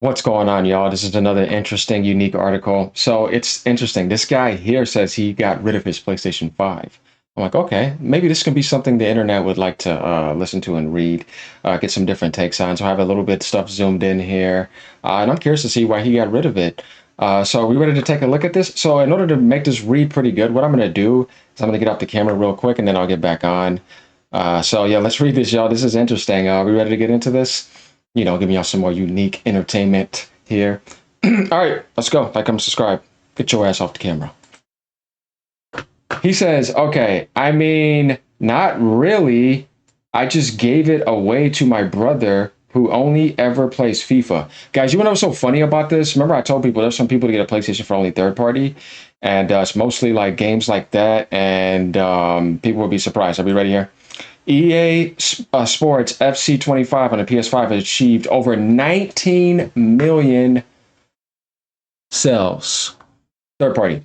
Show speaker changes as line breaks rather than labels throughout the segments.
What's going on, y'all? This is another interesting, unique article. So it's interesting. This guy here says he got rid of his PlayStation 5. I'm like, okay, maybe this can be something the internet would like to listen to and read, get some different takes on. So I have a little bit stuff zoomed in here, and I'm curious to see why he got rid of it. So are we ready to take a look at this? So in order to make this read pretty good, what I'm going to do is I'm going to get off the camera real quick, and then I'll get back on. So yeah, let's read this, y'all. This is interesting. Are we ready to get into this? Giving y'all some more unique entertainment here. All right, let's go. Like, comment, subscribe. Get your ass off the camera. He says, okay, I mean, not really. I just gave it away to my brother who only ever plays FIFA. Guys, you know what's so funny about this? Remember, I told people there's some people to get a PlayStation for only third party, and it's mostly like games like that, and people will be surprised. Are we ready here? EA Sports FC 25 on the PS5 has achieved over 19 million sales. Third party.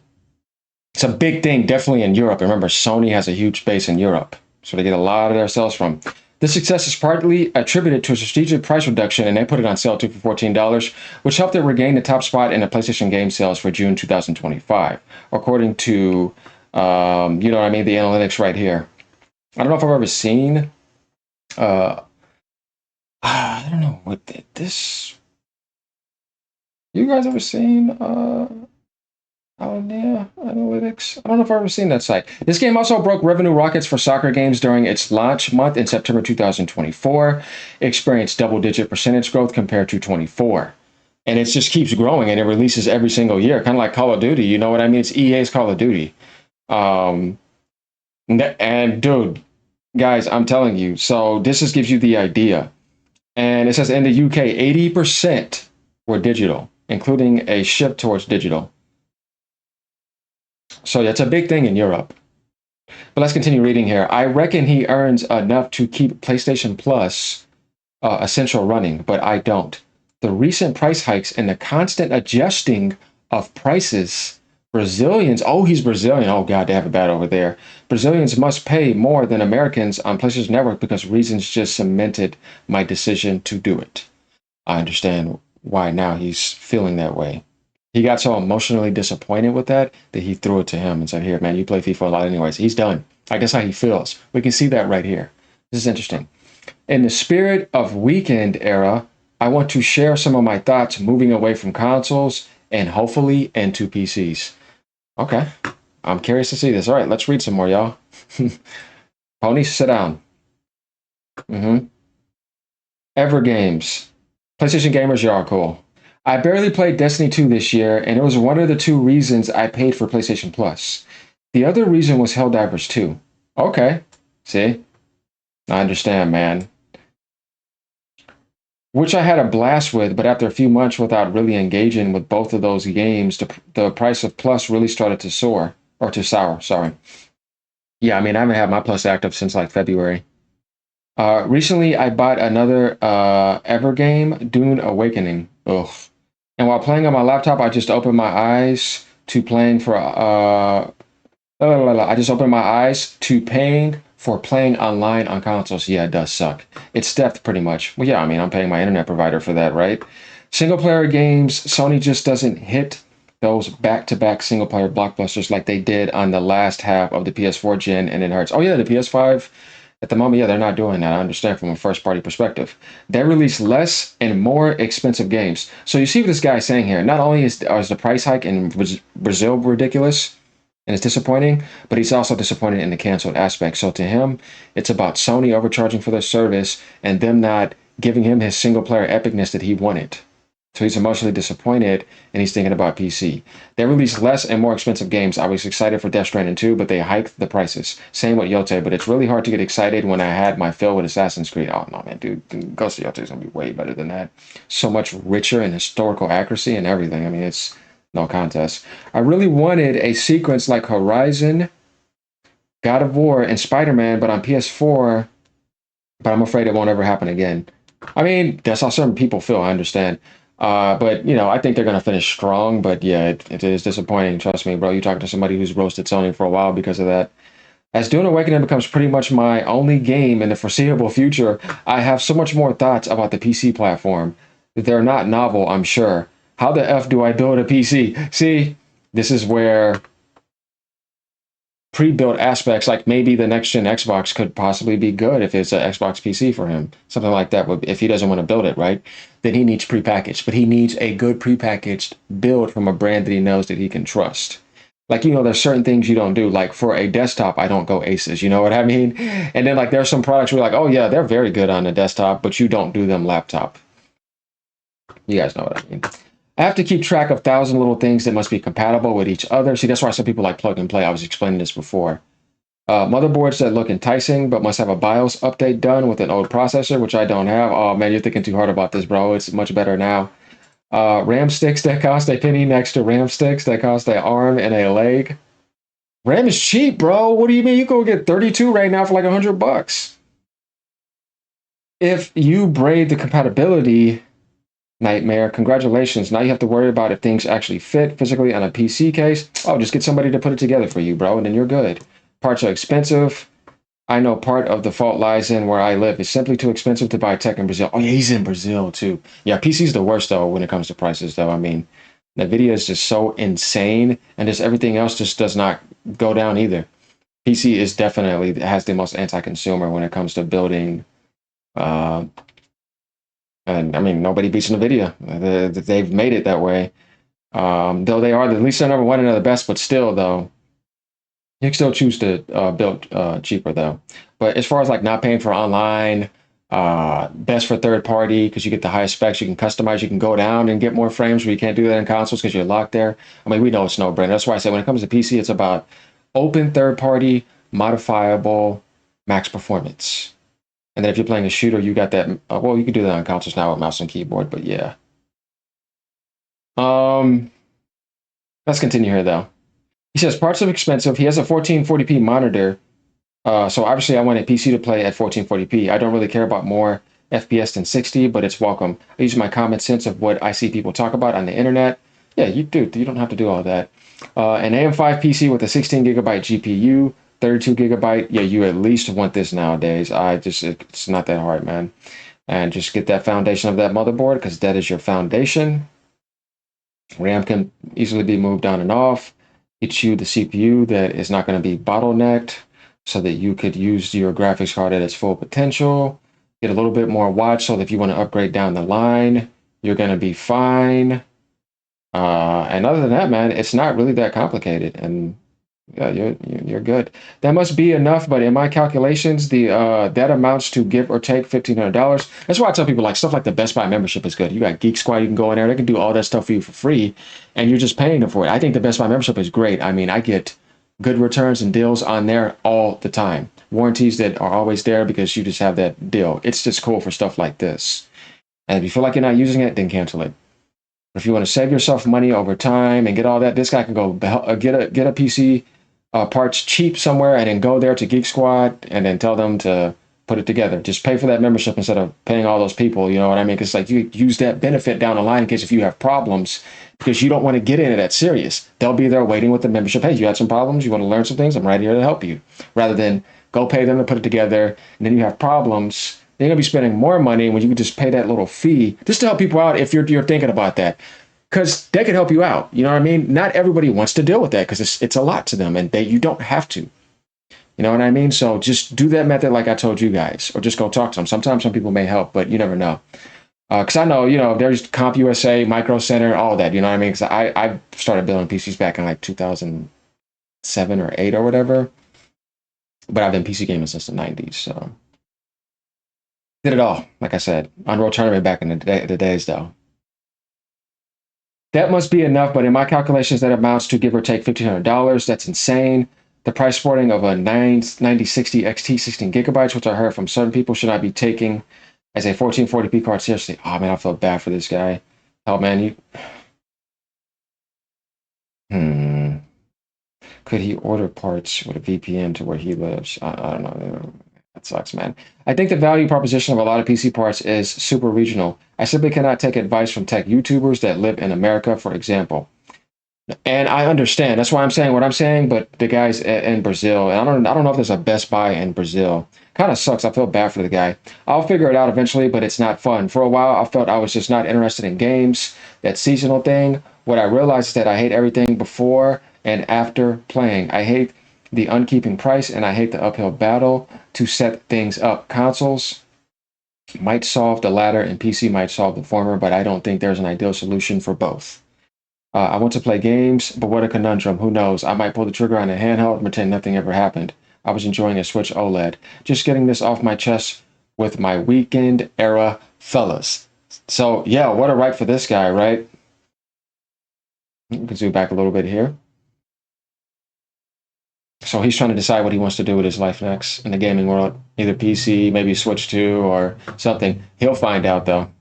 It's a big thing, definitely in Europe. Remember, Sony has a huge base in Europe, so they get a lot of their sales from. This success is partly attributed to a strategic price reduction, and they put it on sale too for $14, which helped it regain the top spot in the PlayStation game sales for June 2025, according to, you know what I mean, the analytics right here. I don't know if I've ever seen I don't know what this. You guys ever seen yeah, Analytics? I don't know if I've ever seen that site. This game also broke revenue rockets for soccer games during its launch month in September 2024. It experienced double-digit percentage growth compared to 24. And it just keeps growing, and it releases every single year, kind of like Call of Duty. You know what I mean? It's EA's Call of Duty. Um, and dude, guys, I'm telling you. So this just gives you the idea. And it says in the UK, 80% were digital, including a shift towards digital. So that's a big thing in Europe. But let's continue reading here. I reckon he earns enough to keep PlayStation Plus essential running, but I don't. The recent price hikes and the constant adjusting of prices. Brazilians, oh, he's Brazilian. Oh, God, they have it bad over there. Brazilians must pay more than Americans on PlayStation Network because reasons just cemented my decision to do it. I understand why now he's feeling that way. He got so emotionally disappointed with that he threw it to him and said, here, man, you play FIFA a lot anyways. He's done. I guess how he feels. We can see that right here. This is interesting. In the spirit of weekend era, I want to share some of my thoughts moving away from consoles and hopefully into PCs. Okay. I'm curious to see this. All right, let's read some more, y'all. Pony, sit down. Mm-hmm. Ever Games. PlayStation gamers, y'all are cool. I barely played Destiny 2 this year, and it was one of the two reasons I paid for PlayStation Plus. The other reason was Helldivers 2. Okay. See? I understand, man. Which I had a blast with, but after a few months without really engaging with both of those games, the price of Plus really started to soar. Or to sour, sorry. Yeah, I mean, I haven't had my Plus active since like February. Recently, I bought another Ever game, Dune Awakening. Ugh. And while playing on my laptop, I just opened my eyes to playing for I just opened my eyes to paying for playing online on consoles. Yeah, it does suck. It's theft pretty much. Well, yeah, I mean, I'm paying my internet provider for that, right? Single player games, Sony just doesn't hit those back-to-back single player blockbusters like they did on the last half of the PS4 gen, and it hurts. Oh yeah, the PS5 at the moment, yeah, they're not doing that. I understand from a first party perspective. They release less and more expensive games. So you see what this guy is saying here. Not only is the price hike in Brazil ridiculous and it's disappointing, but he's also disappointed in the canceled aspect. So to him, it's about Sony overcharging for their service and them not giving him his single player epicness that he wanted. So he's emotionally disappointed and he's thinking about PC. They released less and more expensive games. I was excited for Death Stranding 2, but they hiked the prices. Same with Yote, but it's really hard to get excited when I had my fill with Assassin's Creed. Oh no, man, dude, Ghost of Yote is gonna be way better than that. So much richer in historical accuracy and everything. I mean, it's no contest. I really wanted a sequence like Horizon, God of War, and Spider-Man, but on PS4, but I'm afraid it won't ever happen again. I mean, that's how certain people feel. I understand. But I think they're gonna finish strong. But yeah, it is disappointing. Trust me, bro. You talking to somebody who's roasted Sony for a while because of that. As Dune Awakening becomes pretty much my only game in the foreseeable future, I have so much more thoughts about the PC platform. They're not novel, I'm sure. How the F do I build a PC? See, this is where pre-built aspects, like maybe the next gen Xbox could possibly be good if it's an Xbox PC for him, something like that. If he doesn't want to build it, right, then he needs prepackaged, but he needs a good prepackaged build from a brand that he knows that he can trust. Like, you know, there's certain things you don't do. Like for a desktop, I don't go Aces. You know what I mean? And then like there's some products where like, oh yeah, they're very good on the desktop, but you don't do them laptop. You guys know what I mean. I have to keep track of 1,000 little things that must be compatible with each other. See, that's why some people like plug and play. I was explaining this before. Motherboards that look enticing but must have a BIOS update done with an old processor, which I don't have. Oh man, you're thinking too hard about this, bro. It's much better now. RAM sticks that cost a penny next to RAM sticks that cost an arm and a leg. RAM is cheap, bro. What do you mean? You go get 32 right now for like $100. If you braid the compatibility nightmare, congratulations. Now you have to worry about if things actually fit physically on a PC case. Oh, just get somebody to put it together for you, bro, and then you're good. Parts are expensive. I know part of the fault lies in where I live. It's simply too expensive to buy tech in Brazil. Oh, yeah, he's in Brazil too. Yeah, PC's the worst though when it comes to prices though. I mean, Nvidia is just so insane, and just everything else just does not go down either. PC is definitely has the most anti-consumer when it comes to building. And I mean, nobody beats Nvidia. They've made it that way. Though they are at least they're number one and they're the best, but still though, you can still choose to build cheaper though. But as far as like not paying for online, best for third party because you get the highest specs, you can customize, you can go down and get more frames where you can't do that in consoles because you're locked there. I mean, we know it's no brainer. That's why I say when it comes to PC, it's about open third party, modifiable, max performance. And then if you're playing a shooter, you got that. Well, you can do that on consoles now with mouse and keyboard, but yeah. Um, let's continue here though. He says parts are expensive. He has a 1440p monitor. So obviously I want a PC to play at 1440p. I don't really care about more FPS than 60, but it's welcome. I use my common sense of what I see people talk about on the internet. Yeah, you do. You don't have to do all that. An AM5 PC with a 16 gigabyte GPU, 32 gigabyte. Yeah, you at least want this nowadays. It's not that hard, man. And just get that foundation of that motherboard because that is your foundation. RAM can easily be moved on and off. Get you the CPU that is not going to be bottlenecked so that you could use your graphics card at its full potential. Get a little bit more watts so that if you want to upgrade down the line, you're going to be fine. And other than that, man, it's not really that complicated. And yeah, you're good. That must be enough, but in my calculations, the that amounts to give or take $1,500. That's why I tell people like stuff like the Best Buy membership is good. You got Geek Squad, you can go in there, they can do all that stuff for you for free, and you're just paying them for it. I think the Best Buy membership is great. I mean, I get good returns and deals on there all the time. Warranties that are always there because you just have that deal. It's just cool for stuff like this. And if you feel like you're not using it, then cancel it. If you want to save yourself money over time and get all that, this guy can go get a PC parts cheap somewhere and then go there to Geek Squad and then tell them to put it together. Just pay for that membership instead of paying all those people. You know what I mean? Because like you use that benefit down the line in case if you have problems because you don't want to get into that serious. They'll be there waiting with the membership. Hey, you had some problems? You want to learn some things? I'm right here to help you. Rather than go pay them to put it together and then you have problems. They're going to be spending more money when you can just pay that little fee just to help people out if you're thinking about that. Because they can help you out. You know what I mean? Not everybody wants to deal with that because it's a lot to them and you don't have to. You know what I mean? So just do that method like I told you guys or just go talk to them. Sometimes some people may help, but you never know. Because I know, there's CompUSA, Micro Center, all that. You know what I mean? Because I started building PCs back in like 2007 or 8 or whatever. But I've been PC gaming since the 90s. So did it all. Like I said, Unreal Tournament back in the days though. That must be enough, but in my calculations, that amounts to give or take $1,500. That's insane. The price sporting of a 9060 XT 16 gigabytes, which I heard from certain people, should not be taking as a 1440p card seriously. Oh man, I feel bad for this guy. Oh man, could he order parts with a VPN to where he lives? I don't know. That sucks, man. I think the value proposition of a lot of PC parts is super regional. I simply cannot take advice from tech YouTubers that live in America, for example. And I understand. That's why I'm saying what I'm saying. But the guys in Brazil, and I don't know if there's a Best Buy in Brazil. Kind of sucks. I feel bad for the guy. I'll figure it out eventually, but it's not fun. For a while, I felt I was just not interested in games. That seasonal thing. What I realized is that I hate everything before and after playing. I hate the unkeeping price, and I hate the uphill battle to set things up. Consoles might solve the latter, and PC might solve the former, but I don't think there's an ideal solution for both. I want to play games, but what a conundrum. Who knows? I might pull the trigger on a handheld and pretend nothing ever happened. I was enjoying a Switch OLED. Just getting this off my chest with my weekend era fellas. So, yeah, what a right for this guy, right? We can zoom back a little bit here. So he's trying to decide what he wants to do with his life next in the gaming world. Either PC, maybe Switch 2 or something. He'll find out though.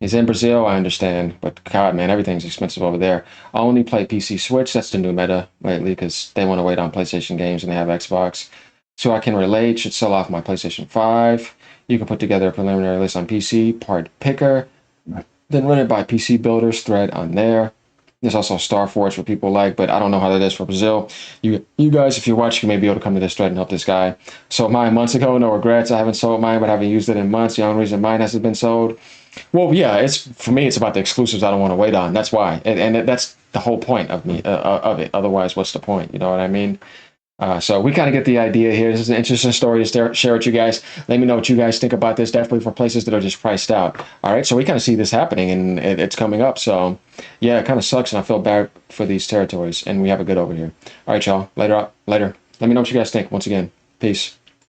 He's in Brazil, I understand, but God, man, everything's expensive over there. I only play PC Switch. That's the new meta lately because they want to wait on PlayStation games and they have Xbox. So I can relate. Should sell off my PlayStation 5. You can put together a preliminary list on PC, part picker, then run it by PC Builders thread on there. There's also Star Forge for people like, but I don't know how that is for Brazil. You guys, if you're watching, you may be able to come to this thread and help this guy. Sold mine months ago, no regrets. I haven't sold mine, but I haven't used it in months. The only reason mine hasn't been sold. Well, yeah, it's for me. It's about the exclusives I don't want to wait on. That's why, and that's the whole point of me of it. Otherwise, what's the point? You know what I mean? So we kind of get the idea here. This is an interesting story to share with you guys. Let me know what you guys think about this. Definitely for places that are just priced out. All right, so we kind of see this happening and it's coming up. So yeah, it kind of sucks, and I feel bad for these territories. And we have it good over here. All right, y'all. Later. Let me know what you guys think. Once again, peace.